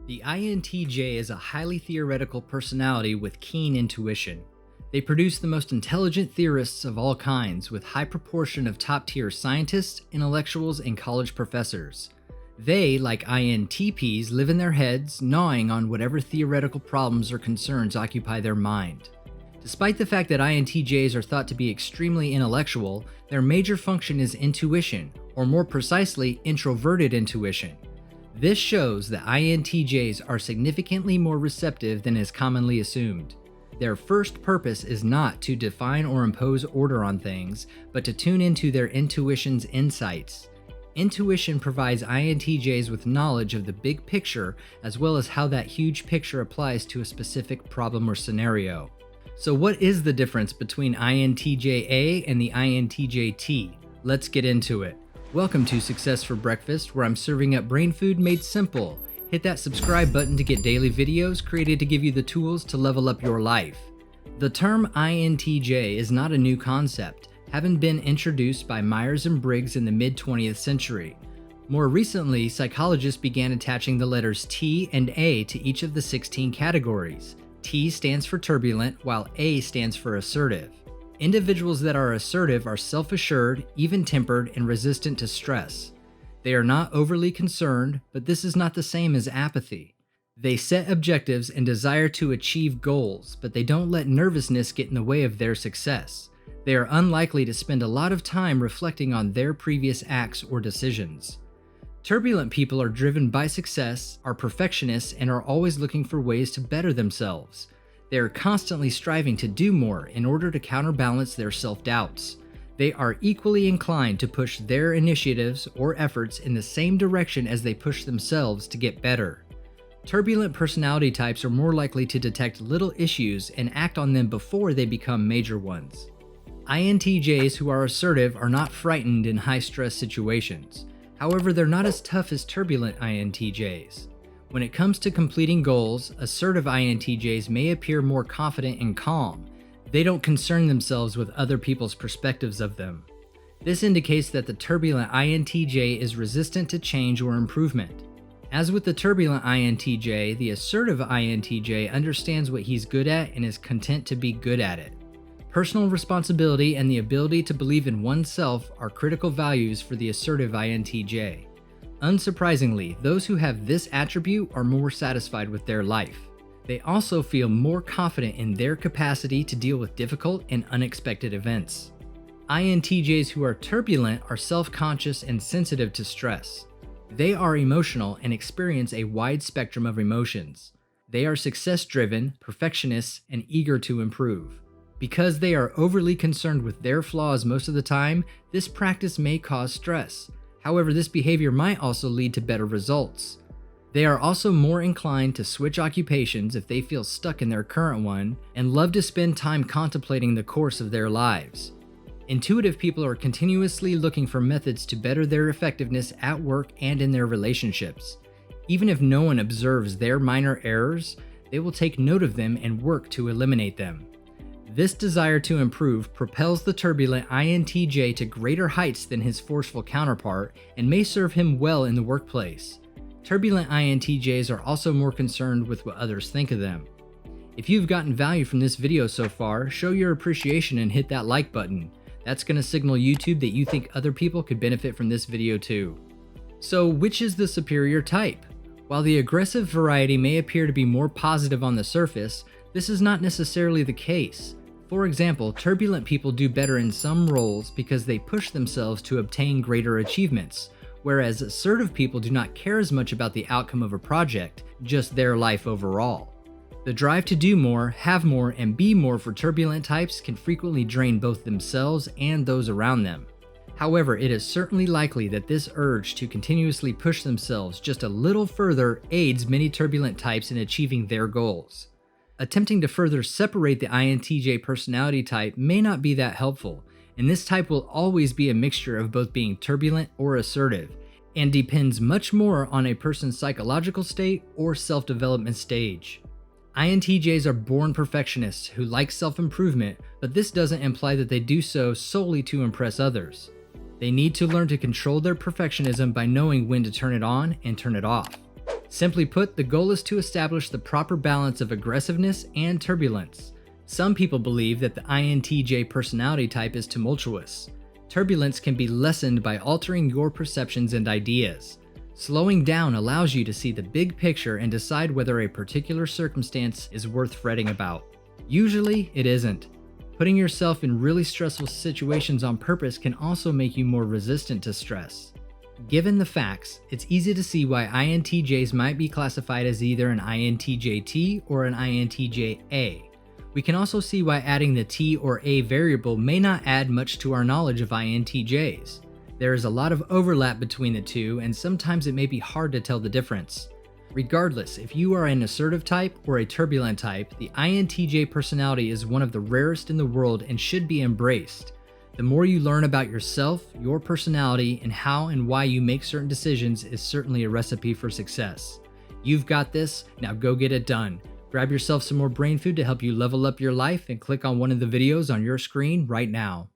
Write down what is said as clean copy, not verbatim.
The INTJ is a highly theoretical personality with keen intuition. They produce the most intelligent theorists of all kinds, with high proportion of top-tier scientists, intellectuals, and college professors. They, like INTPs, live in their heads, gnawing on whatever theoretical problems or concerns occupy their mind. Despite the fact that INTJs are thought to be extremely intellectual, their major function is intuition, or more precisely, introverted intuition. This shows that INTJs are significantly more receptive than is commonly assumed. Their first purpose is not to define or impose order on things, but to tune into their intuition's insights. Intuition provides INTJs with knowledge of the big picture as well as how that huge picture applies to a specific problem or scenario. So what is the difference between INTJ-A and the INTJ-T? Let's get into it. Welcome to Success for Breakfast, where I'm serving up brain food made simple. Hit that subscribe button to get daily videos created to give you the tools to level up your life. The term INTJ is not a new concept, having been introduced by Myers and Briggs in the mid-20th century. More recently, psychologists began attaching the letters T and A to each of the 16 categories. T stands for turbulent, while A stands for assertive. Individuals that are assertive are self-assured, even-tempered, and resistant to stress. They are not overly concerned, but this is not the same as apathy. They set objectives and desire to achieve goals, but they don't let nervousness get in the way of their success. They are unlikely to spend a lot of time reflecting on their previous acts or decisions. Turbulent people are driven by success, are perfectionists, and are always looking for ways to better themselves. They are constantly striving to do more in order to counterbalance their self-doubts. They are equally inclined to push their initiatives or efforts in the same direction as they push themselves to get better. Turbulent personality types are more likely to detect little issues and act on them before they become major ones. INTJs who are assertive are not frightened in high-stress situations. However, they're not as tough as turbulent INTJs. When it comes to completing goals, assertive INTJs may appear more confident and calm. They don't concern themselves with other people's perspectives of them. This indicates that the turbulent INTJ is resistant to change or improvement. As with the turbulent INTJ, the assertive INTJ understands what he's good at and is content to be good at it. Personal responsibility and the ability to believe in oneself are critical values for the assertive INTJ. Unsurprisingly, those who have this attribute are more satisfied with their life. They also feel more confident in their capacity to deal with difficult and unexpected events. INTJs who are turbulent are self-conscious and sensitive to stress. They are emotional and experience a wide spectrum of emotions. They are success-driven, perfectionists, and eager to improve. Because they are overly concerned with their flaws most of the time, this practice may cause stress. However, this behavior might also lead to better results. They are also more inclined to switch occupations if they feel stuck in their current one, and love to spend time contemplating the course of their lives. Intuitive people are continuously looking for methods to better their effectiveness at work and in their relationships. Even if no one observes their minor errors, they will take note of them and work to eliminate them. This desire to improve propels the turbulent INTJ to greater heights than his forceful counterpart and may serve him well in the workplace. Turbulent INTJs are also more concerned with what others think of them. If you've gotten value from this video so far, show your appreciation and hit that like button. That's going to signal YouTube that you think other people could benefit from this video too. So, which is the superior type? While the aggressive variety may appear to be more positive on the surface, this is not necessarily the case. For example, turbulent people do better in some roles because they push themselves to obtain greater achievements, whereas assertive people do not care as much about the outcome of a project, just their life overall. The drive to do more, have more, and be more for turbulent types can frequently drain both themselves and those around them. However, it is certainly likely that this urge to continuously push themselves just a little further aids many turbulent types in achieving their goals. Attempting to further separate the INTJ personality type may not be that helpful, and this type will always be a mixture of both being turbulent or assertive, and depends much more on a person's psychological state or self-development stage. INTJs are born perfectionists who like self-improvement, but this doesn't imply that they do so solely to impress others. They need to learn to control their perfectionism by knowing when to turn it on and turn it off. Simply put, the goal is to establish the proper balance of aggressiveness and turbulence. Some people believe that the INTJ personality type is tumultuous. Turbulence can be lessened by altering your perceptions and ideas. Slowing down allows you to see the big picture and decide whether a particular circumstance is worth fretting about. Usually, it isn't. Putting yourself in really stressful situations on purpose can also make you more resistant to stress. Given the facts, it's easy to see why INTJs might be classified as either an INTJ-T or an INTJ-A. We can also see why adding the T or A variable may not add much to our knowledge of INTJs. There is a lot of overlap between the two, and sometimes it may be hard to tell the difference. Regardless, if you are an assertive type or a turbulent type, the INTJ personality is one of the rarest in the world and should be embraced. The more you learn about yourself, your personality, and how and why you make certain decisions is certainly a recipe for success. You've got this, now go get it done. Grab yourself some more brain food to help you level up your life and click on one of the videos on your screen right now.